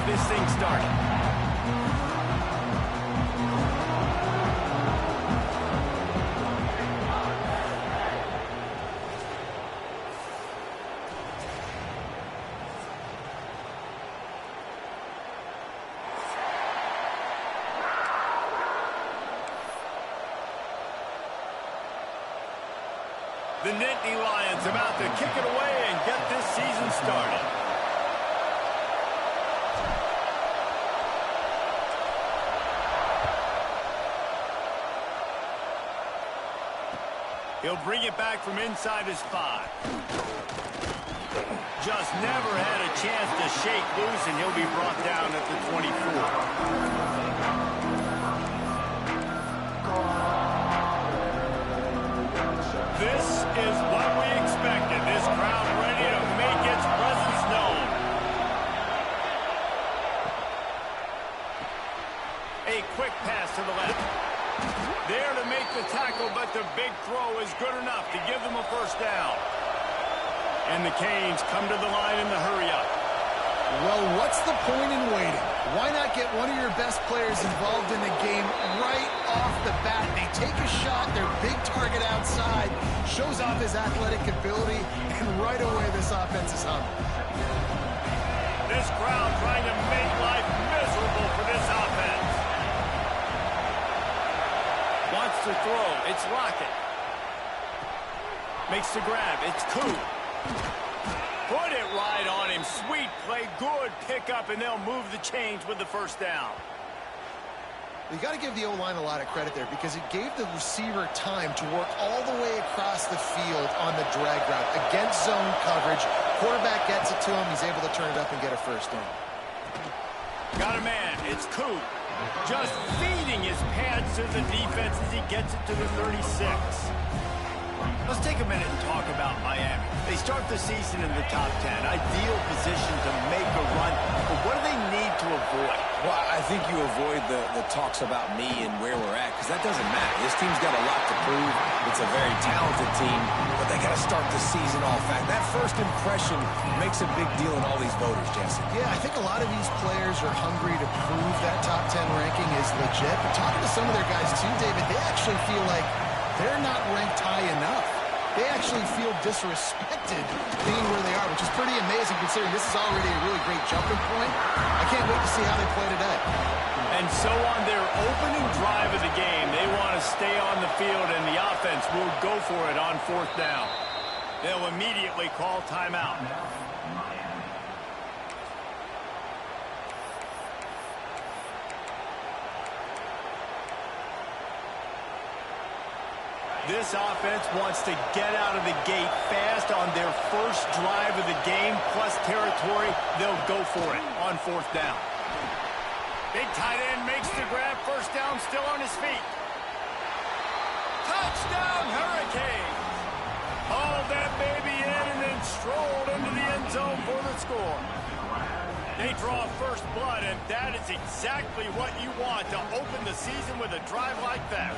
this thing started. The Nittany Lions about to kick it away and get this season started. He'll bring it back from inside his 5. Just never had a chance to shake loose, and he'll be brought down at the 24. This is what we expected. This crowd ready to make its presence known. A quick pass to the left. There to make the tackle, but the big throw is good enough to give them a first down. And the Canes come to the line in the hurry-up. Well, what's the point in waiting? Why not get one of your best players involved in the game right off the bat? They take a shot, their big target outside, shows off his athletic ability, and right away this offense is humming. This crowd trying to make life miserable for this offense. Wants to throw. It's Lockett. Makes the grab. It's Coop. Put it right on him. Sweet play. Good pickup, and they'll move the chains with the first down. You got to give the O-line a lot of credit there because it gave the receiver time to work all the way across the field on the drag route against zone coverage. Quarterback gets it to him. He's able to turn it up and get a first down. Got a man. It's Coop. Just feeding his pads to the defense as he gets it to the 36. Let's take a minute and talk about Miami. They start the season in the top 10. Ideal position to make a run. But what do they need to avoid? Well, I think you avoid the talks about me and where we're at, because that doesn't matter. This team's got a lot to prove. It's a very talented team, but they got to start the season off. That first impression makes a big deal in all these voters, Jesse. Yeah, I think a lot of these players are hungry to prove that top 10 ranking is legit. But talking to some of their guys too, David, they actually feel like they're not ranked high enough. They actually feel disrespected being where they are, which is pretty amazing considering this is already a really great jumping point. I can't wait to see how they play today. And so on their opening drive of the game, they want to stay on the field, and the offense will go for it on 4th down. They'll immediately call timeout. This offense wants to get out of the gate fast on their first drive of the game, plus territory. They'll go for it on 4th down. Big tight end makes the grab. First down, still on his feet. Touchdown, Hurricanes! Hauled that baby in and then strolled into the end zone for the score. They draw first blood, and that is exactly what you want to open the season with a drive like that.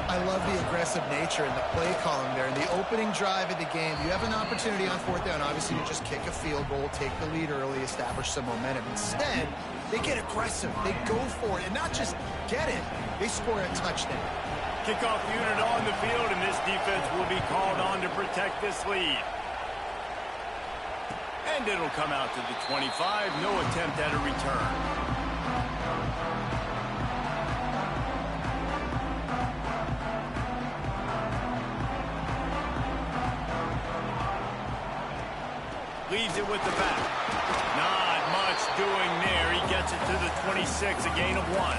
I love the aggressive nature and the play calling there. In the opening drive of the game, you have an opportunity on 4th down, obviously, to just kick a field goal, take the lead early, establish some momentum. Instead, they get aggressive. They go for it, and not just get it, they score a touchdown. Kickoff unit on the field, and this defense will be called on to protect this lead. And it'll come out to the 25. No attempt at a return. Leaves it with the back. Not much doing there. He gets it to the 26, a gain of 1.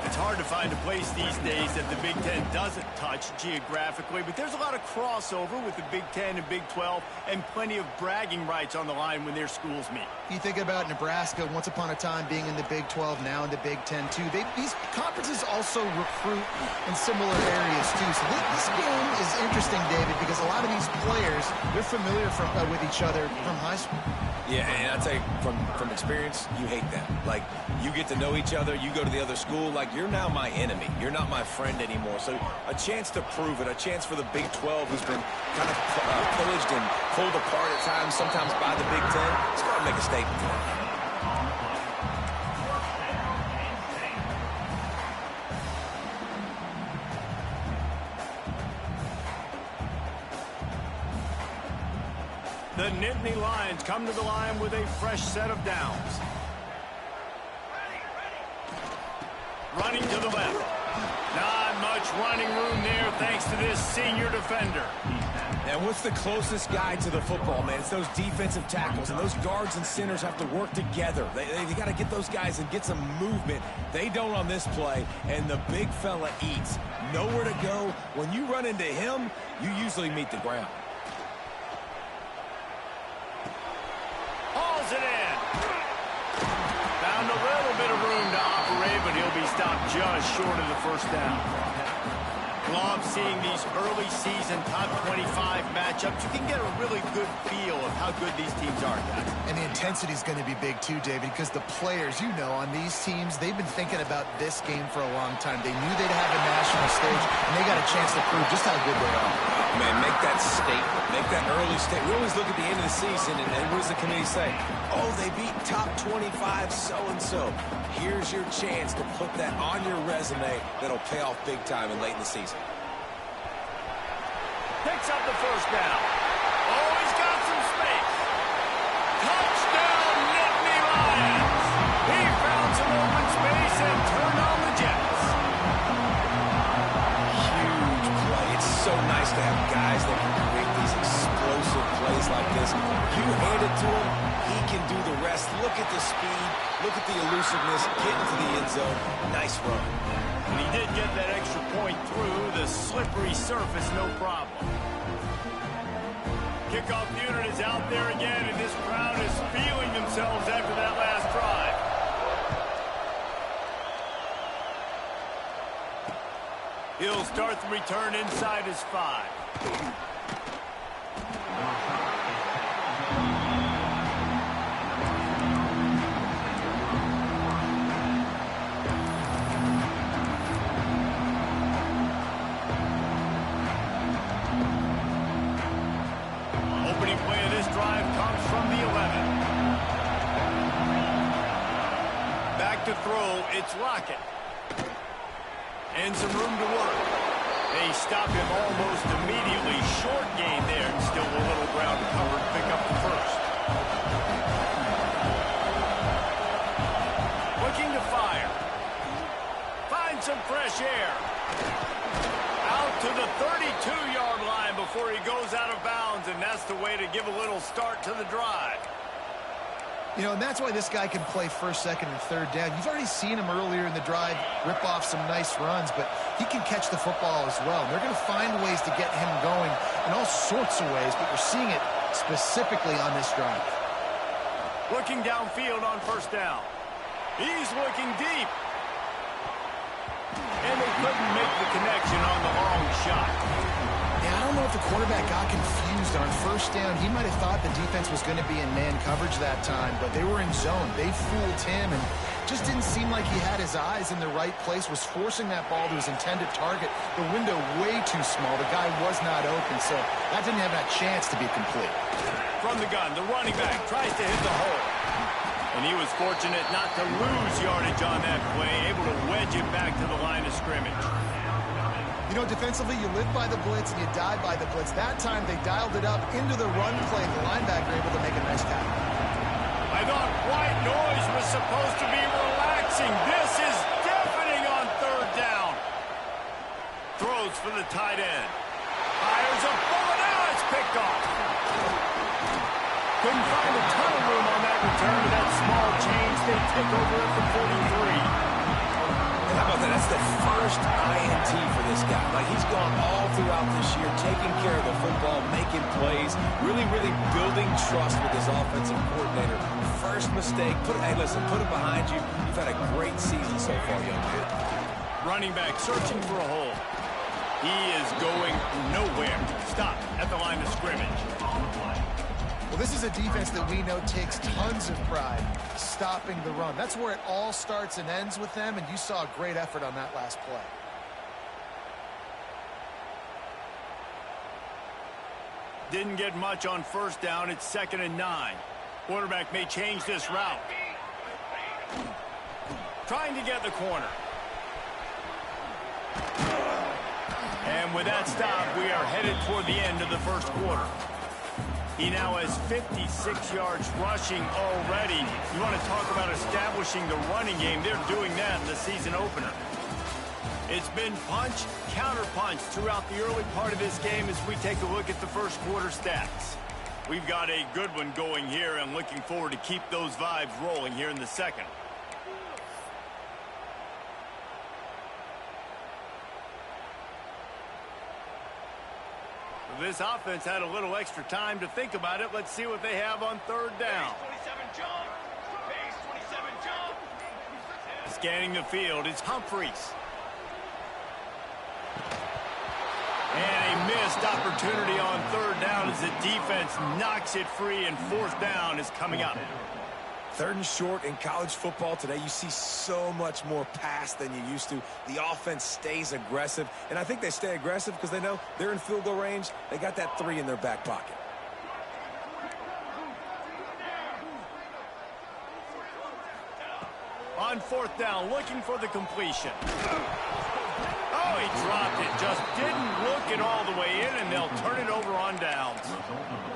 It's hard to find a place these days that the Big Ten doesn't touch geographically, but there's a lot of crossover with the Big Ten and Big 12 and plenty of bragging rights on the line when their schools meet. You think about Nebraska, once upon a time being in the Big 12, now in the Big 10 too. These conferences also recruit in similar areas too. So this game is interesting, David, because a lot of these players, they're familiar with each other from high school. Yeah, and I'll tell you, from experience, you hate them. Like, you get to know each other, you go to the other school, like, you're now my enemy. You're not my friend anymore. So a chance to prove it, a chance for the Big 12, who's been kind of pillaged and pulled apart at times, sometimes by the Big 10, it's got to make a statement for them. The Nittany Lions come to the line with a fresh set of downs. Running to the left. Not much running room there thanks to this senior defender. And what's the closest guy to the football, man? It's those defensive tackles, and those guards and centers have to work together. They got to get those guys and get some movement. They don't on this play, and the big fella eats. Nowhere to go. When you run into him, you usually meet the ground. Hauls it in. Found a little bit of room to operate, but he'll be stopped just short of the first down. Love seeing these early season top 25 matchups. You can get a really good feel of how good these teams are, guys. And the intensity is going to be big too, David, because the players, you know, on these teams, they've been thinking about this game for a long time. They knew they'd have a national stage, and they got a chance to prove just how good they are. Oh, man, make that statement. Make that early statement. We always look at the end of the season, and what does the committee say? Oh, they beat top 25 so-and-so. Here's your chance to put that on your resume that'll pay off big time and late in the season. Picks up the first down. Oh, he's got some space. Touchdown, Nittany Lions. He found some open space and turned on the Jets. Huge play. It's so nice to have guys that can create these explosive plays like this. You hand it to him, he can do the rest. Look at the speed. Look at the elusiveness. Get into the end zone. Nice run. And he did get that extra point through the slippery surface, no problem. Kickoff unit is out there again, and this crowd is feeling themselves after that last drive. He'll start the return inside his 5. To throw, it's Lockett. And some room to work. They stop him almost immediately. Short gain there, and still a little ground covered. Pick up the first. Looking to fire. Find some fresh air. Out to the 32-yard line before he goes out of bounds, and that's the way to give a little start to the drive. You know, and that's why this guy can play first, second, and third down. You've already seen him earlier in the drive rip off some nice runs, but he can catch the football as well. And they're going to find ways to get him going in all sorts of ways, but we're seeing it specifically on this drive. Looking downfield on first down. He's looking deep. And they couldn't make the connection on the long shot. Yeah, I don't know if the quarterback got confused on first down. He might have thought the defense was going to be in man coverage that time, but they were in zone. They fooled him and just didn't seem like he had his eyes in the right place, was forcing that ball to his intended target. The window way too small. The guy was not open, so that didn't have that chance to be complete. From the gun, the running back tries to hit the hole. And he was fortunate not to lose yardage on that play, able to wedge it back to the line of scrimmage. You know, defensively, you live by the blitz and you die by the blitz. That time, they dialed it up into the run play. The linebacker able to make a nice tackle. I thought white noise was supposed to be relaxing. This is deafening on third down. Throws for the tight end. Fires a bullet. Now it's picked off. Couldn't find a ton of room on that return to that small change. They take over at the 43. How about that? That's the first INT for this guy. Like, he's gone all throughout this year, taking care of the football, making plays, really building trust with his offensive coordinator. First mistake, hey, listen, put it behind you. You've had a great season so far, young man. Running back searching for a hole. He is going nowhere. Stop at the line of scrimmage. Well, this is a defense that we know takes tons of pride stopping the run. That's where it all starts and ends with them, and you saw a great effort on that last play. Didn't get much on first down. It's 2nd and 9. Quarterback may change this route. Trying to get the corner. And with that stop, we are headed toward the end of the first quarter. He now has 56 yards rushing already. You want to talk about establishing the running game. They're doing that in the season opener. It's been punch, counter-punch throughout the early part of this game as we take a look at the first quarter stats. We've got a good one going here and looking forward to keep those vibes rolling here in the second. This offense had a little extra time to think about it. Let's see what they have on third down. Scanning the field, it's Humphreys. And a missed opportunity on third down as the defense knocks it free, and fourth down is coming up. Third and short in college football today, you see so much more pass than you used to. The offense stays aggressive, and I think they stay aggressive because they know they're in field goal range. They got that 3 in their back pocket. On fourth down, looking for the completion. Oh, he dropped it. Just didn't look it all the way in, and they'll turn it over on downs.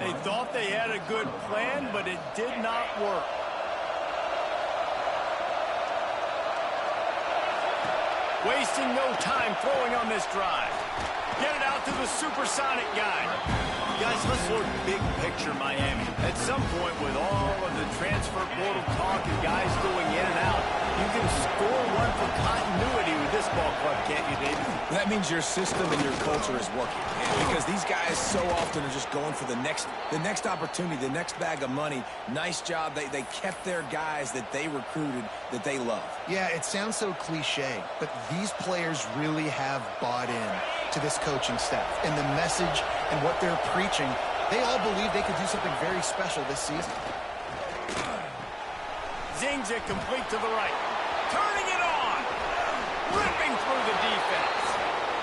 They thought they had a good plan, but it did not work. Wasting no time throwing on this drive. Get it out to the supersonic guy. Guys, let's look big picture Miami. At some point, with all of the transfer portal talk and guys going in and out, you can score one for continuity with this ball club, can't you, David? That means your system and your culture is working. Because these guys so often are just going for the next opportunity, the next bag of money. Nice job. They kept their guys that they recruited, that they love. Yeah, it sounds so cliche, but these players really have bought in to this coaching staff and the message and what they're preaching. They all believe they could do something very special this season. Zings it complete to the right. Turning it on. Ripping through the defense.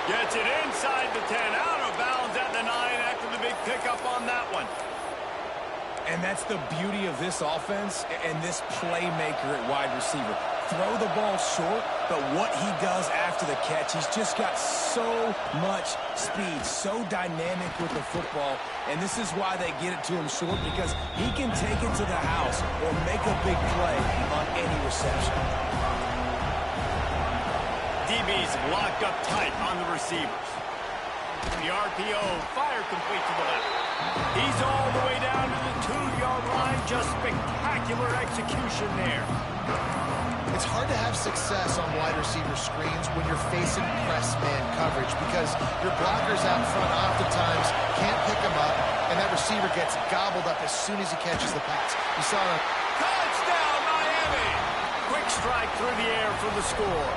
Gets it inside the 10. Out of bounds at the 9 after the big pickup on that one. And that's the beauty of this offense and this playmaker at wide receiver. Throw the ball short, but what he does after the catch, he's just got so much speed, so dynamic with the football, and this is why they get it to him short, because he can take it to the house or make a big play on any reception. DB's locked up tight on the receivers. The RPO, fire complete to the left. He's all the way down to the 2-yard line. Just spectacular execution there. It's hard to have success on wide receiver screens when you're facing press man coverage because your blockers out front oftentimes can't pick him up, and that receiver gets gobbled up as soon as he catches the pass. You saw a touchdown, Miami! Quick strike through the air for the score.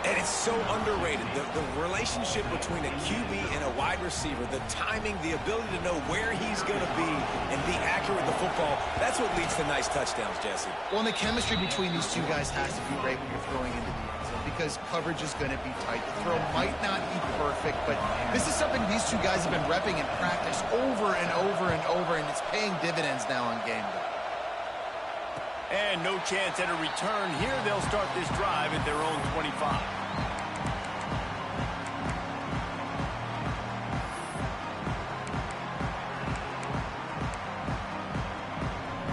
And it's so underrated, the relationship between a QB and a wide receiver, the timing, the ability to know where he's going to be and be accurate with the football, that's what leads to nice touchdowns, Jesse. Well, and the chemistry between these two guys has to be great when you're throwing into the end zone because coverage is going to be tight. The throw might not be perfect, but this is something these two guys have been repping in practice over and over and over, and it's paying dividends now on game day. And no chance at a return here. They'll start this drive at their own 25.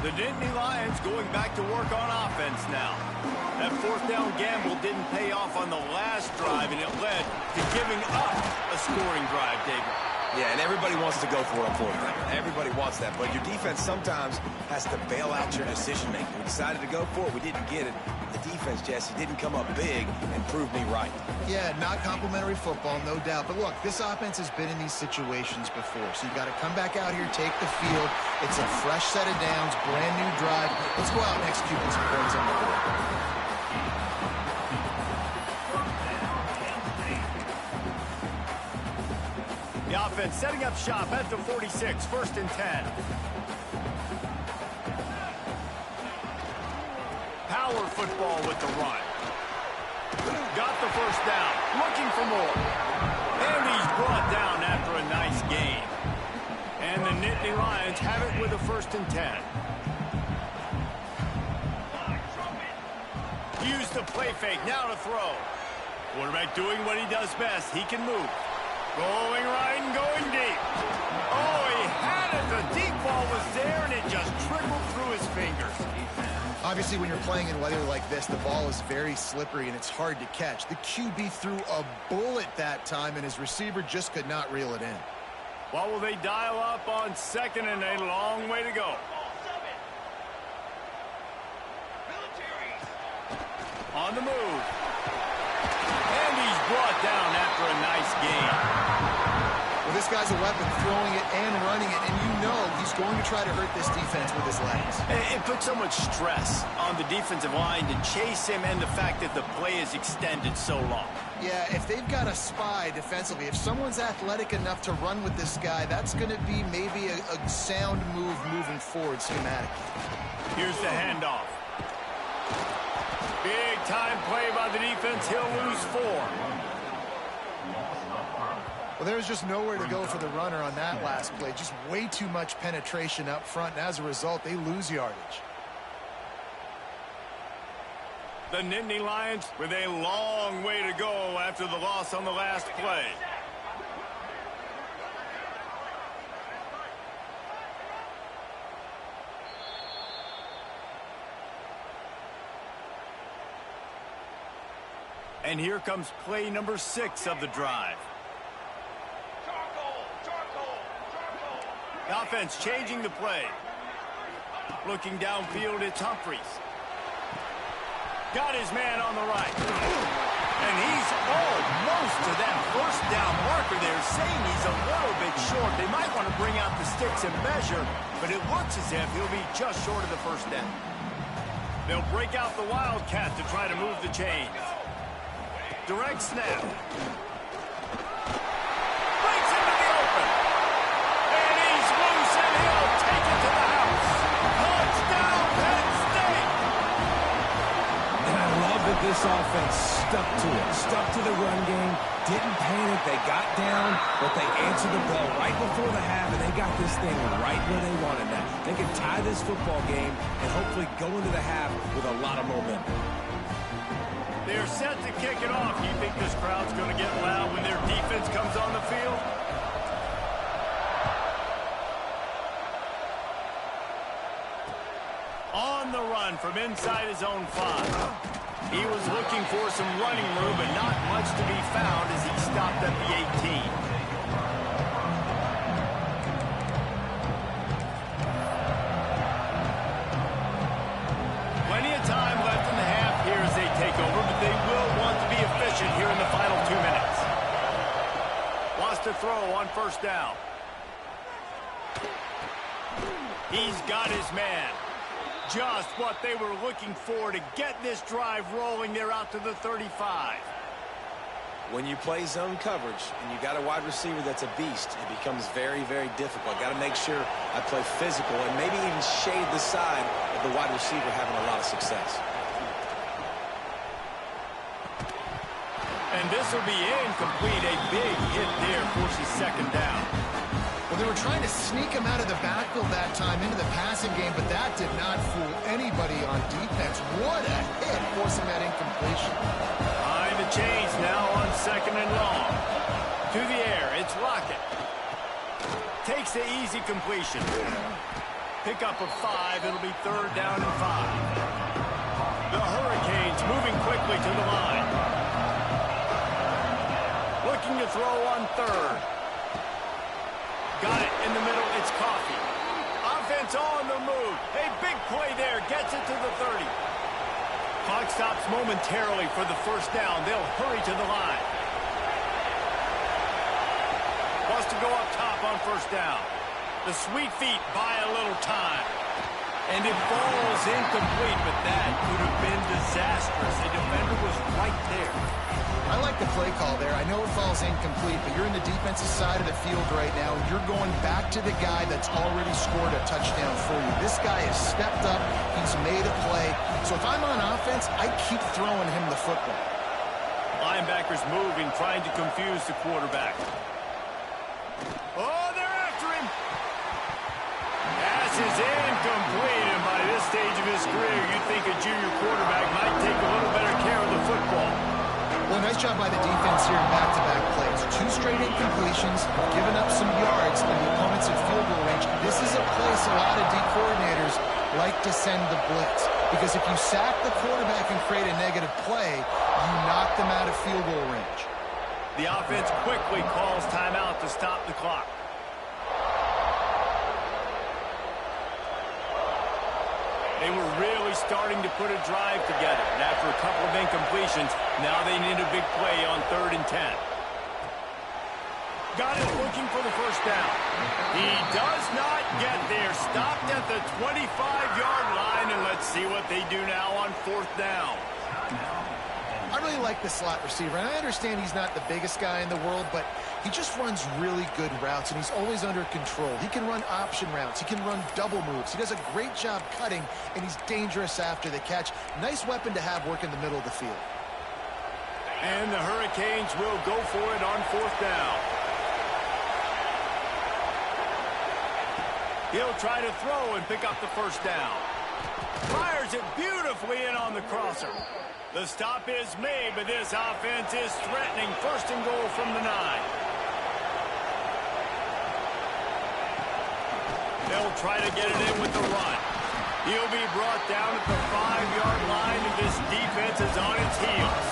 The Nittany Lions going back to work on offense now. That fourth down gamble didn't pay off on the last drive, and it led to giving up a scoring drive, David. Yeah, and everybody wants to go for it on fourth down. Everybody wants that, but your defense sometimes has to bail out your decision-making. We decided to go for it. We didn't get it. The defense, Jesse, didn't come up big and prove me right. Yeah, not complimentary football, no doubt. But look, this offense has been in these situations before, so you've got to come back out here, take the field. It's a fresh set of downs, brand new drive. Let's go out and execute with some points on the board. The offense setting up shop at the 46, 1st and 10. Power football with the run. Got the first down, looking for more. And he's brought down after a nice gain. And the Nittany Lions have it with a 1st and 10. the play fake. Now to throw. Quarterback doing what he does best. He can move. Going right and going deep. Oh, he had it. The deep ball was there, and it just trickled through his fingers. Obviously, when you're playing in weather like this, the ball is very slippery, and it's hard to catch. The QB threw a bullet that time, and his receiver just could not reel it in. What will they dial up on second and a long way to go? On the move. And he's brought down after a nice gain. Well, this guy's a weapon, throwing it and running it, and you know he's going to try to hurt this defense with his legs. It puts so much stress on the defensive line to chase him, and the fact that the play is extended so long. Yeah, if they've got a spy defensively, if someone's athletic enough to run with this guy, that's going to be maybe a sound move moving forward schematically. Here's the handoff. Big time play by the defense. He'll lose 4. Well, there's just nowhere to go for the runner on that last play. Just way too much penetration up front, and as a result, they lose yardage. The Nittany Lions with a long way to go after the loss on the last play. And here comes play number 6 of the drive. The offense changing the play. Looking downfield, it's Humphries. Got his man on the right. And he's almost to that first down marker there, saying he's a little bit short. They might want to bring out the sticks and measure, but it looks as if he'll be just short of the first down. They'll break out the Wildcat to try to move the chains. Direct snap. Breaks into the open. And he's loose, and he'll take it to the house. Touchdown, Penn State! And I love that this offense stuck to it. Stuck to the run game. Didn't panic. They got down, but they answered the bell right before the half, and they got this thing right where they wanted that. They can tie this football game and hopefully go into the half with a lot of momentum. They're set to kick it off. Do you think this crowd's going to get loud when their defense comes on the field? On the run from inside his own 5. He was looking for some running room, but not much to be found as he stopped at the 18. Plenty of time left in the half here as they take over, but they will want to be efficient here in the final 2 minutes. Wants to throw on first down. He's got his man. Just what they were looking for to get this drive rolling. They're out to the 35. When you play zone coverage and you got a wide receiver that's a beast, it becomes very, very difficult. Got to make sure I play physical and maybe even shade the side of the wide receiver having a lot of success. And this will be incomplete. A big hit there forces second down. Well, they were trying to sneak him out of the backfield that time into the passing game, but that did not fool anybody on defense. What a hit, forcing that incompletion. Behind the chains now on second and long. To the air, it's Lockett. Takes the easy completion. Pick up of 5, it'll be third down and 5. The Hurricanes moving quickly to the line. Looking to throw on third. Got it in the middle, it's Coffee. Offense on the move. A big play there, gets it to the 30. Clock stops momentarily for the first down. They'll hurry to the line. Wants to go up top on first down. The sweet feet buy a little time. And it falls incomplete, but that could have been disastrous. The defender was right there. I like the play call there. I know it falls incomplete, but you're in the defensive side of the field right now, and you're going back to the guy that's already scored a touchdown for you. This guy has stepped up. He's made a play. So if I'm on offense, I keep throwing him the football. Linebackers moving, trying to confuse the quarterback. Oh, they're after him. Pass is incomplete, and by this stage of his career, you'd think a junior quarterback might take a little better care football. Well, nice job by the defense here in back-to-back plays. 2 straight incompletions, giving up some yards, and the opponents in field goal range. This is a place a lot of D coordinators like to send the blitz, because if you sack the quarterback and create a negative play, you knock them out of field goal range. The offense quickly calls timeout to stop the clock. They were really starting to put a drive together, and after a couple of incompletions, now they need a big play on 3rd and 10. Got it looking for the first down. He does not get there. Stopped at the 25-yard line, and let's see what they do now on 4th down. I really like the slot receiver, and I understand he's not the biggest guy in the world, but he just runs really good routes, and he's always under control. He can run option routes. He can run double moves. He does a great job cutting, and he's dangerous after the catch. Nice weapon to have work in the middle of the field. And the Hurricanes will go for it on 4th down. He'll try to throw and pick up the first down. Fires it beautifully in on the crosser. The stop is made, but this offense is threatening 1st and goal from the 9. They'll try to get it in with the run. He'll be brought down at the 5-yard line, and this defense is on its heels.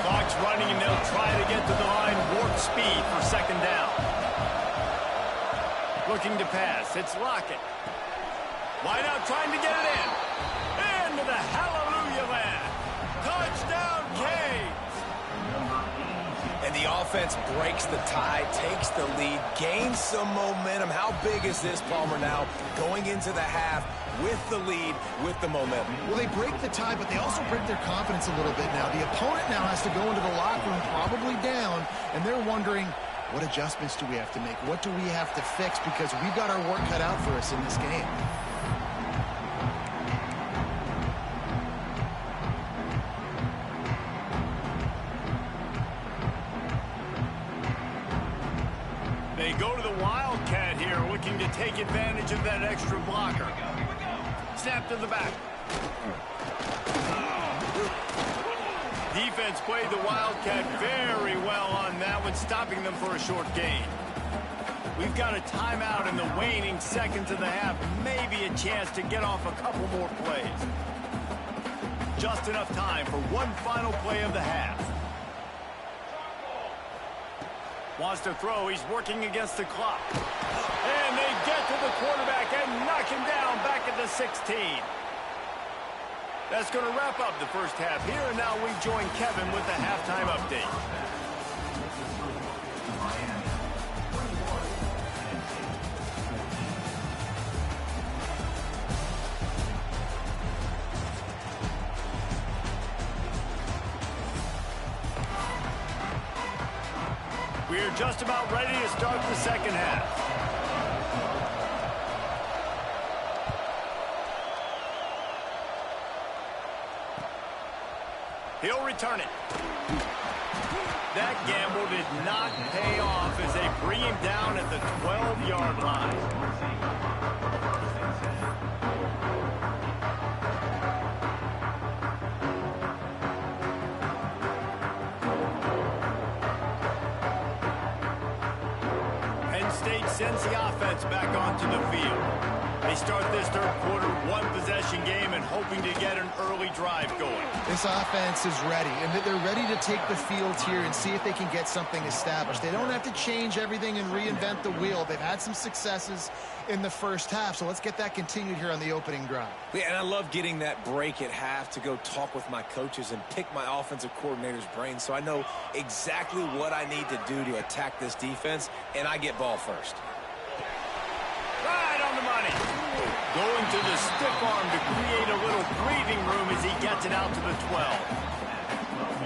Clock's running, and they'll try to get to the line warp speed for 2nd down. Looking to pass. It's Lockett. Wide out trying to get it in. Into the hallelujah land. Touchdown, Canes! And the offense breaks the tie, takes the lead, gains some momentum. How big is this, Palmer, now going into the half with the lead, with the momentum? Well, they break the tie, but they also break their confidence a little bit now. The opponent now has to go into the locker room probably down, and they're wondering, what adjustments do we have to make? What do we have to fix? Because we've got our work cut out for us in this game. They go to the Wildcat here, looking to take advantage of that extra blocker. Snap to the back. Defense played the Wildcat very well on that one, stopping them for a short gain. We've got a timeout in the waning seconds of the half. Maybe a chance to get off a couple more plays. Just enough time for one final play of the half. Wants to throw. He's working against the clock. And they get to the quarterback and knock him down back at the 16. That's going to wrap up the first half here, and now we join Kevin with the halftime update. We're just about ready to start the second half. He'll return it. That gamble did not pay off as they bring him down at the 12-yard line. Penn State sends the offense back onto the field. They start this third quarter, one-possession game, and hoping to get an early drive going. This offense is ready, and they're ready to take the field here and see if they can get something established. They don't have to change everything and reinvent the wheel. They've had some successes in the first half, so let's get that continued here on the opening drive. Yeah, and I love getting that break at half to go talk with my coaches and pick my offensive coordinator's brain so I know exactly what I need to do to attack this defense, and I get ball first. Right on the money. Going to the stiff arm to create a little breathing room as he gets it out to the 12.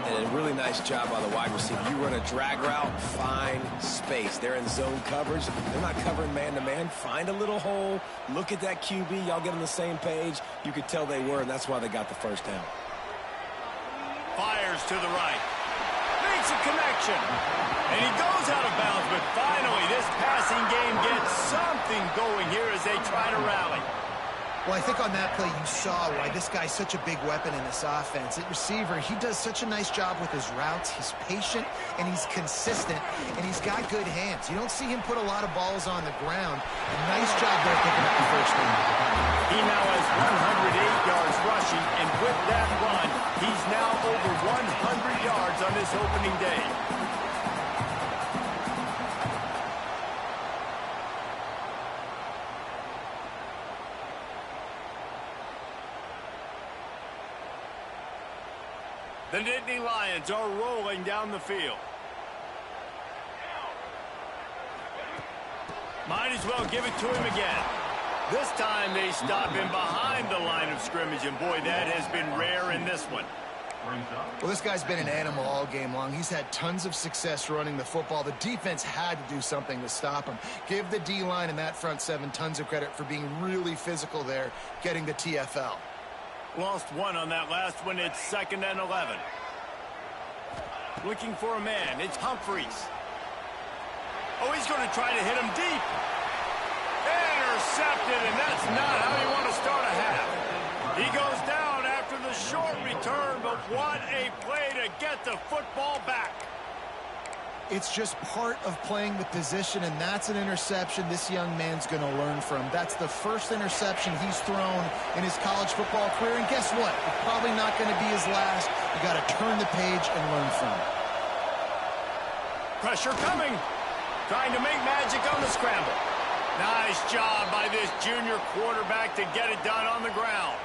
And a really nice job by the wide receiver. You run a drag route, find space. They're in zone coverage. They're not covering man-to-man. Find a little hole. Look at that QB. Y'all get on the same page. You could tell they were, and that's why they got the first down. Fires to the right. Makes a connection. And he goes out of bounds, but finally this passing game gets something going here as they try to rally. Well, I think on that play you saw why this guy's such a big weapon in this offense. At receiver, he does such a nice job with his routes. He's patient, and he's consistent, and he's got good hands. You don't see him put a lot of balls on the ground. Nice job there picking up the first down. He now has 108 yards rushing, and with that run, he's now over 100 yards on this opening day. The Nittany Lions are rolling down the field. Might as well give it to him again. This time they stop him behind the line of scrimmage, and boy, that has been rare in this one. Well, this guy's been an animal all game long. He's had tons of success running the football. The defense had to do something to stop him. Give the D-line and that front seven tons of credit for being really physical there, getting the TFL. Lost one on that last one. It's 2nd and 11. Looking for a man. It's Humphries. Oh, he's going to try to hit him deep. Intercepted, and that's not how you want to start a half. He goes down after the short return, but what a play to get the football back. It's just part of playing the position, and that's an interception this young man's going to learn from. That's the first interception he's thrown in his college football career, and guess what? It's probably not going to be his last. You got to turn the page and learn from it. Pressure coming. Trying to make magic on the scramble. Nice job by this junior quarterback to get it done on the ground.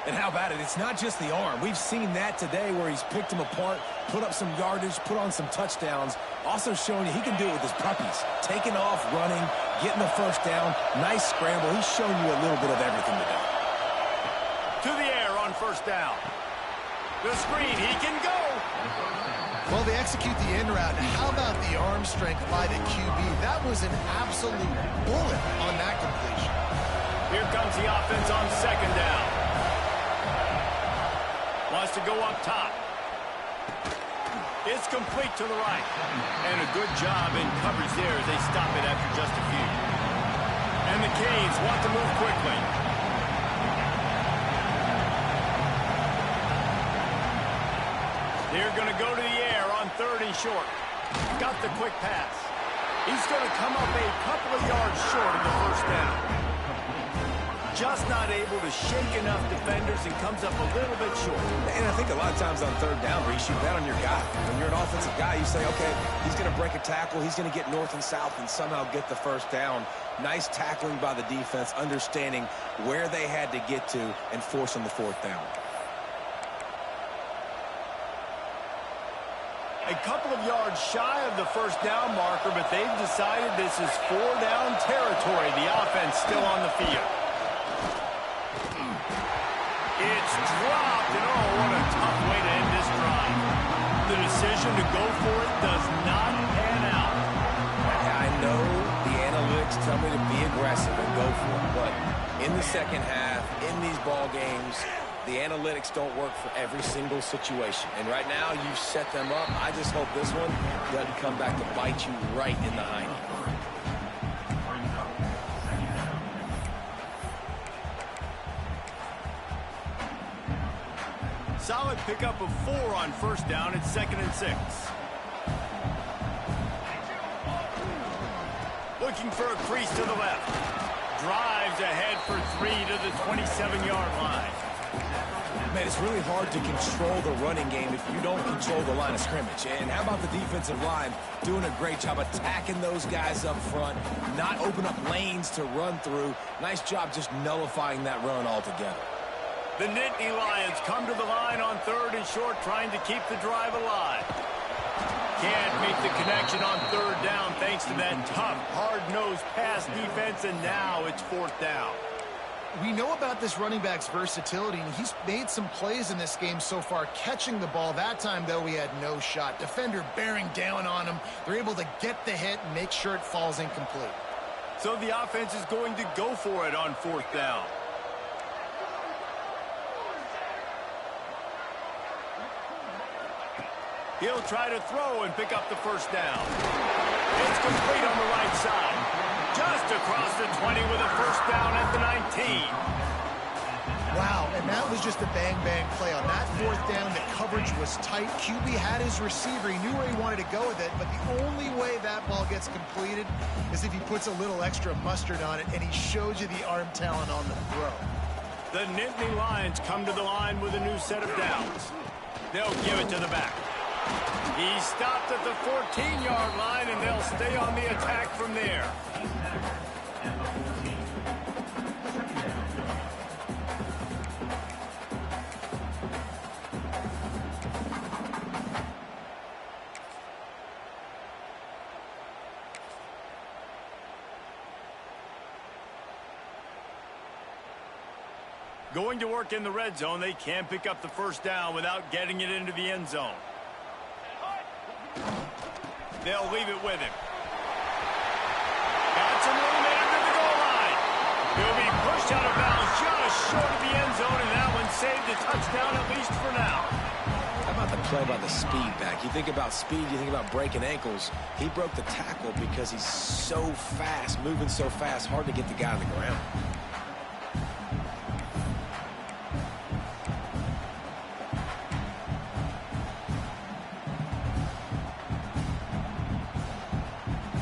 And how about it? It's not just the arm. We've seen that today where he's picked them apart, put up some yardage, put on some touchdowns. Also showing you he can do it with his puppies. Taking off, running, getting the first down. Nice scramble. He's shown you a little bit of everything today. To the air on first down. The screen, he can go. Well, they execute the end route. How about the arm strength by the QB? That was an absolute bullet on that completion. Here comes the offense on 2nd down. Wants to go up top. It's complete to the right. And a good job in coverage there as they stop it after just a few. And the Canes want to move quickly. They're going to go to the air on 3rd and short. Got the quick pass. He's going to come up a couple of yards short of the first down. Just not able to shake enough defenders and comes up a little bit short. And I think a lot of times on 3rd down, Reese, you bet on your guy. When you're an offensive guy, you say, okay, he's going to break a tackle, he's going to get north and south and somehow get the first down. Nice tackling by the defense, understanding where they had to get to and forcing the 4th down. A couple of yards shy of the first down marker, but they've decided this is 4-down territory. The offense still on the field. It's dropped, and oh, what a tough way to end this drive. The decision to go for it does not pan out. I know the analytics tell me to be aggressive and go for it, but in the second half, in these ball games, the analytics don't work for every single situation. And right now, you've set them up. I just hope this one doesn't come back to bite you right in the hiney. Solid pickup of 4 on first down. It's 2nd and 6. Looking for a crease to the left. Drives ahead for 3 to the 27-yard line. Man, it's really hard to control the running game if you don't control the line of scrimmage. And how about the defensive line doing a great job attacking those guys up front, not open up lanes to run through. Nice job just nullifying that run altogether. The Nittany Lions come to the line on 3rd and short, trying to keep the drive alive. Can't make the connection on 3rd down thanks to that tough, hard-nosed pass defense, and now it's 4th down. We know about this running back's versatility, and he's made some plays in this game so far, catching the ball. That time, though, he had no shot. Defender bearing down on him. They're able to get the hit and make sure it falls incomplete. So the offense is going to go for it on 4th down. He'll try to throw and pick up the first down. It's complete on the right side. Just across the 20 with a first down at the 19. just a bang-bang play. On that fourth down, the coverage was tight. QB had his receiver. He knew where he wanted to go with it, but the only way that ball gets completed is if he puts a little extra mustard on it, and he shows you the arm talent on the throw. The Nittany Lions come to the line with a new set of downs. They'll give it to the back. He stopped at the 14-yard line, and they'll stay on the attack from there. Going to work in the red zone, they can't pick up the first down without getting it into the end zone. They'll leave it with him. Got some room after the goal line. He'll be pushed out of bounds just short of the end zone, and that one saved a touchdown at least for now. How about the play by the speed back? You think about speed, you think about breaking ankles. He broke the tackle because he's so fast, moving so fast, hard to get the guy on the ground.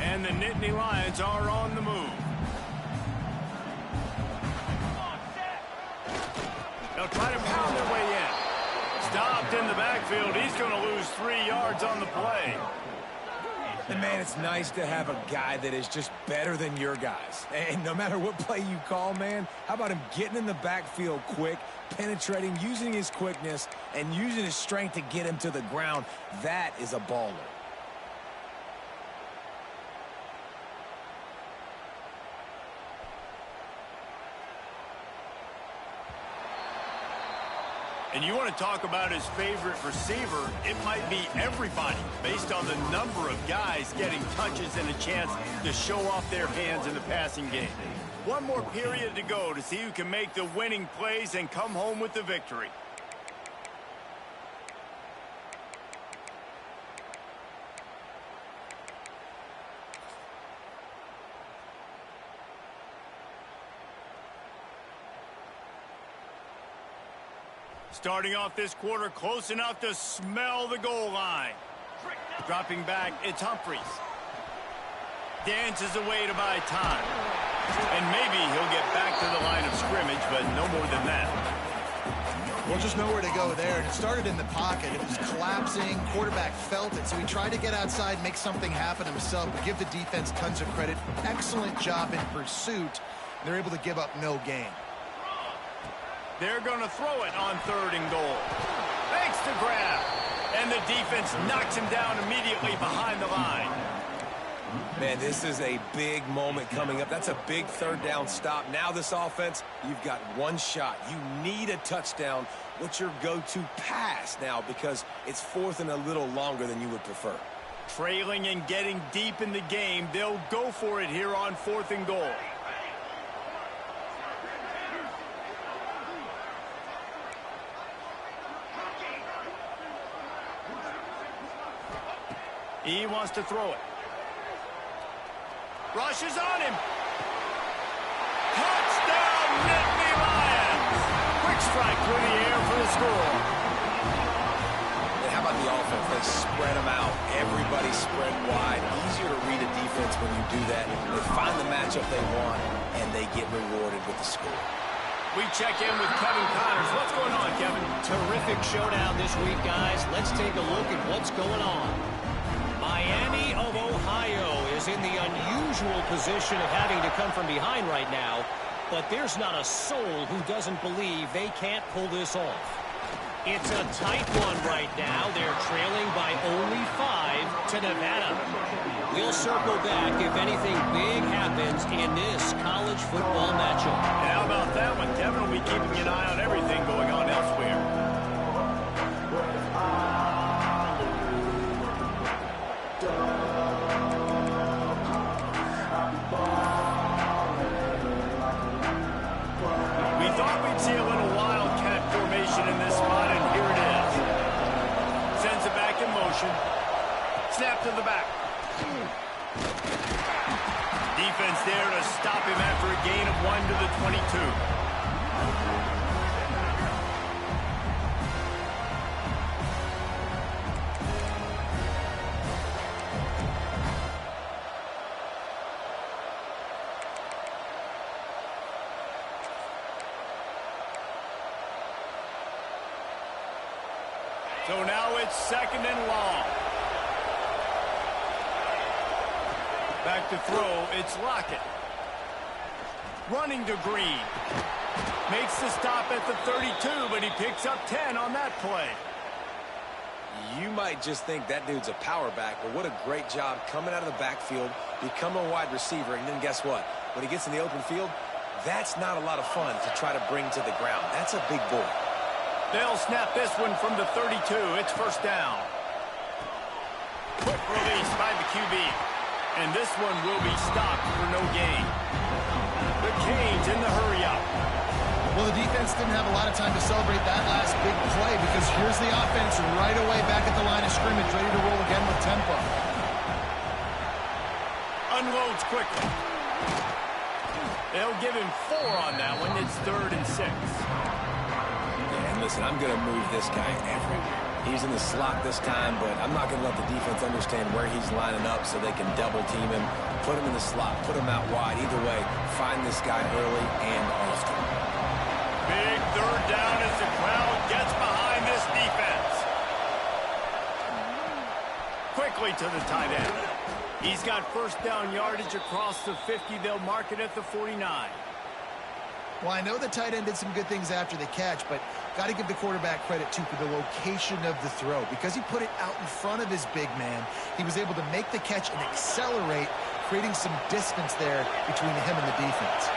And the Nittany Lions are on the move. They'll try to pound their way in. Stopped in the backfield. He's going to lose 3 yards on the play. And, man, it's nice to have a guy that is just better than your guys. And no matter what play you call, man, how about him getting in the backfield quick, penetrating, using his quickness, and using his strength to get him to the ground? That is a baller. And you want to talk about his favorite receiver, it might be everybody based on the number of guys getting touches and a chance to show off their hands in the passing game. One more period to go to see who can make the winning plays and come home with the victory. Starting off this quarter close enough to smell the goal line. Dropping back, it's Humphries. Dances away to buy time. And maybe he'll get back to the line of scrimmage, but no more than that. Well, just nowhere to go there. And it started in the pocket. It was collapsing. Quarterback felt it, so he tried to get outside, make something happen himself, but give the defense tons of credit. Excellent job in pursuit. They're able to give up no gain. They're going to throw it on 3rd and goal. Thanks to grab. And the defense knocks him down immediately behind the line. Man, this is a big moment coming up. That's a big 3rd down stop. Now this offense, you've got one shot. You need a touchdown. What's your go-to pass now? Because it's 4th and a little longer than you would prefer. Trailing and getting deep in the game, they'll go for it here on 4th and goal. He wants to throw it. Rushes on him. Touchdown, Nittany Lions. Quick strike through the air for the score. And how about the offense? They spread them out. Everybody spread wide. Easier to read a defense when you do that. They find the matchup they want, and they get rewarded with the score. We check in with Kevin Connors. What's going on, Kevin? Terrific showdown this week, guys. Let's take a look at what's going on. Miami of Ohio is in the unusual position of having to come from behind right now, but there's not a soul who doesn't believe they can't pull this off. It's a tight one right now. They're trailing by only 5 to Nevada. We'll circle back if anything big happens in this college football matchup. And how about that one? Kevin will be keeping an eye on everything going on elsewhere. We thought we'd see a little wildcat formation in this spot, and here it is. Sends it back in motion. Snap to the back. Defense there to stop him after a gain of 1 to the 22. So now it's 2nd and long. Back to throw, it's Lockett. Running to Green. Makes the stop at the 32, but he picks up 10 on that play. You might just think that dude's a power back, but what a great job coming out of the backfield, become a wide receiver, and then guess what? When he gets in the open field, that's not a lot of fun to try to bring to the ground. That's a big boy. They'll snap this one from the 32. It's 1st down. Quick release by the QB. And this one will be stopped for no gain. The Canes in the hurry-up. Well, the defense didn't have a lot of time to celebrate that last big play because here's the offense right away back at the line of scrimmage, ready to roll again with tempo. Unloads quickly. They'll give him 4 on that one. It's 3rd and 6. Yeah, and listen, I'm going to move this guy everywhere. He's in the slot this time, but I'm not going to let the defense understand where he's lining up so they can double team him, put him in the slot, put him out wide. Either way, find this guy early and often. Big 3rd down as the crowd gets behind this defense. Quickly to the tight end. He's got 1st down yardage across the 50. They'll mark it at the 49. Well, I know the tight end did some good things after the catch, but got to give the quarterback credit, too, for the location of the throw. Because he put it out in front of his big man, he was able to make the catch and accelerate, creating some distance there between him and the defense.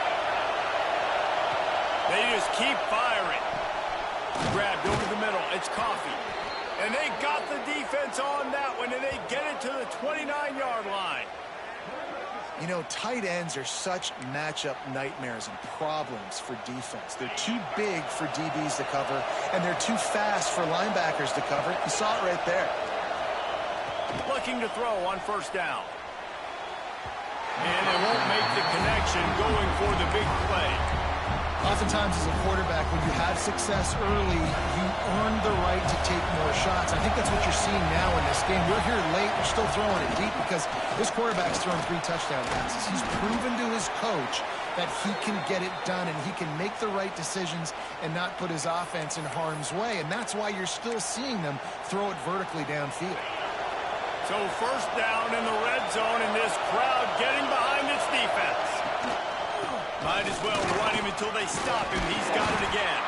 They just keep firing. Grabbed over the middle. It's Coffee. And they got the defense on that one, and they get it to the 29-yard line. You know, tight ends are such matchup nightmares and problems for defense. They're too big for DBs to cover, and they're too fast for linebackers to cover. You saw it right there. Looking to throw on 1st down. And it won't make the connection, going for the big play. Oftentimes as a quarterback, when you have success early, you earn the right to take more shots. I think that's what you're seeing now in this game. We're here late, we're still throwing it deep because this quarterback's thrown 3 touchdown passes. He's proven to his coach that he can get it done and he can make the right decisions and not put his offense in harm's way. And that's why you're still seeing them throw it vertically downfield. So 1st down in the red zone, and this crowd getting behind its defense. Might as well run him until they stop him. He's got it again.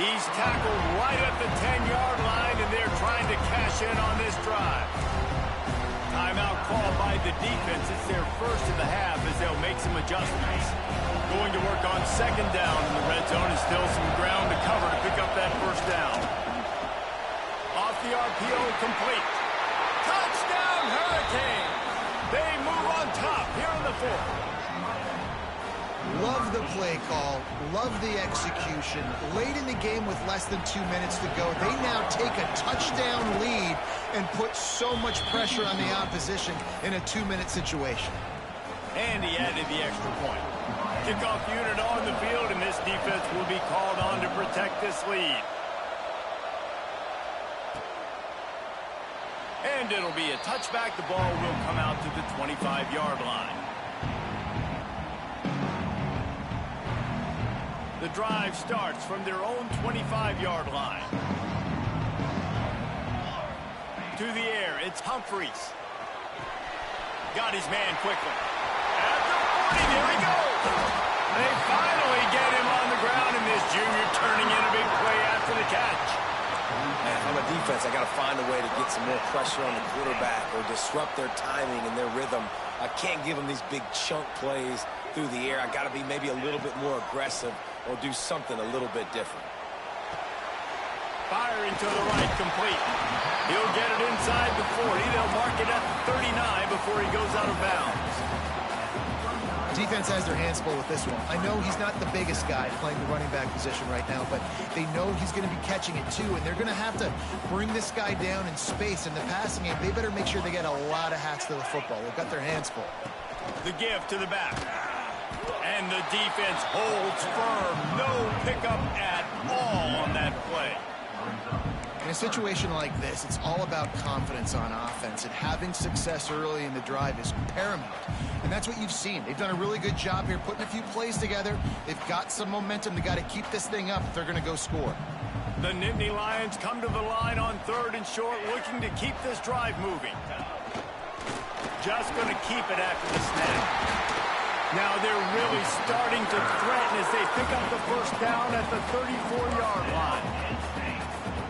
He's tackled right at the 10-yard line, and they're trying to cash in on this drive. Timeout called by the defense. It's their 1st of the half as they'll make some adjustments. Going to work on 2nd down in the red zone, and still some ground to cover to pick up that 1st down. Off the RPO, complete. Touchdown, Hurricane! They move on top here in the 4th. Love the play call, love the execution. Late in the game with less than 2 minutes to go, they now take a touchdown lead and put so much pressure on the opposition in a 2-minute situation. And he added the extra point. Kickoff unit on the field, and this defense will be called on to protect this lead. And it'll be a touchback. The ball will come out to the 25-yard line. The drive starts from their own 25-yard line. To the air, it's Humphreys. Got his man quickly. At the 40, there he goes. They finally get him on the ground, and this junior turning in a big play after the catch. Man, if I'm a defense, I got to find a way to get some more pressure on the quarterback or disrupt their timing and their rhythm. I can't give them these big chunk plays through the air. I got to be maybe a little bit more aggressive or do something a little bit different. Firing to the right, complete. He'll get it inside the 40. They'll mark it at 39 before he goes out of bounds. Defense has their hands full with this one. I know he's not the biggest guy playing the running back position right now, but they know he's going to be catching it too, and they're going to have to bring this guy down in space. In the passing game, they better make sure they get a lot of hats to the football. They've got their hands full. The give to the back. And the defense holds firm. No pickup at all on that play. In a situation like this, it's all about confidence on offense, and having success early in the drive is paramount. And that's what you've seen. They've done a really good job here putting a few plays together. They've got some momentum. They've got to keep this thing up if they're going to go score. The Nittany Lions come to the line on 3rd and short, looking to keep this drive moving. Just going to keep it after the snap. Now they're really starting to threaten as they pick up the first down at the 34-yard line.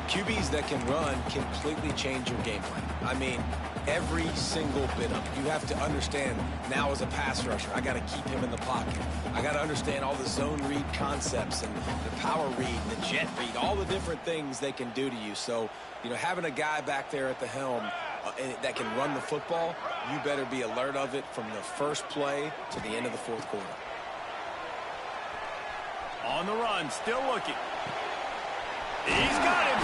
QBs that can run completely change your game plan. I mean, every single bit of it. You have to understand now as a pass rusher, I got to keep him in the pocket. I got to understand all the zone read concepts and the power read and the jet read, all the different things they can do to you. So, you know, having a guy back there at the helm that can run the football, you better be alert of it from the first play to the end of the 4th quarter. On the run, still looking. He's got him.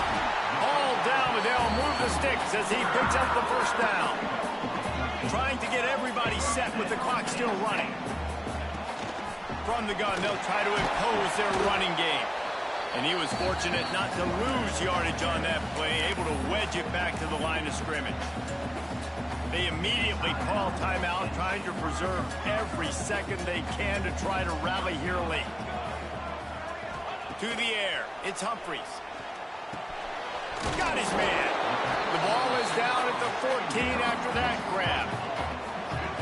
All down, but they'll move the sticks as he picks up the first down. Trying to get everybody set with the clock still running. From the gun, they'll try to impose their running game. And he was fortunate not to lose yardage on that play, able to wedge it back to the line of scrimmage. They immediately call timeout, trying to preserve every second they can to try to rally here late. To the air, it's Humphries. Got his man. The ball is down at the 14 after that grab.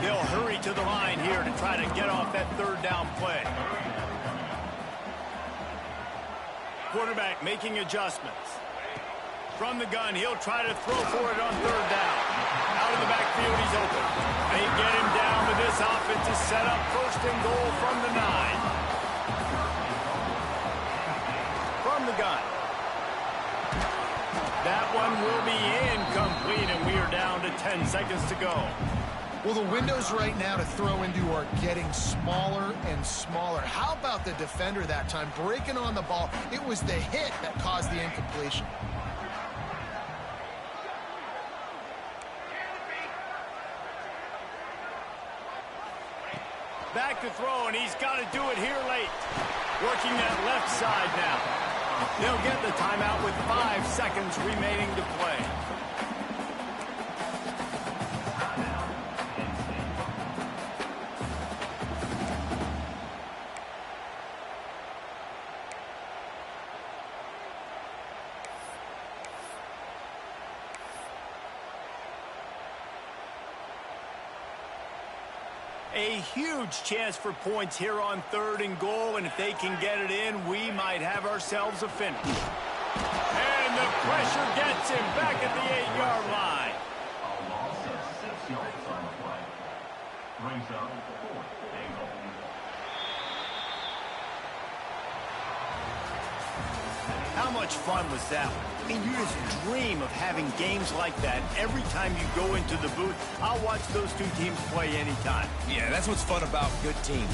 They'll hurry to the line here to try to get off that 3rd down play. Quarterback making adjustments. From the gun, he'll try to throw for it on 3rd down. Out of the backfield, he's open. They get him down, but this offense is set up 1st and goal from the 9. From the gun. That one will be incomplete, and we are down to 10 seconds to go. Well, the windows right now to throw into are getting smaller and smaller. How about the defender that time breaking on the ball? It was the hit that caused the incompletion. Back to throw, and he's got to do it here late. Working that left side now. They'll get the timeout with 5 seconds remaining to play. A huge chance for points here on 3rd and goal, and if they can get it in, we might have ourselves a finish. And the pressure gets him back at the 8-yard line. A loss of 6 yards on the play. Brings up 4th and goal. How much fun was that? I mean, you just dream of having games like that every time you go into the booth. I'll watch those two teams play anytime. Yeah, that's what's fun about good teams.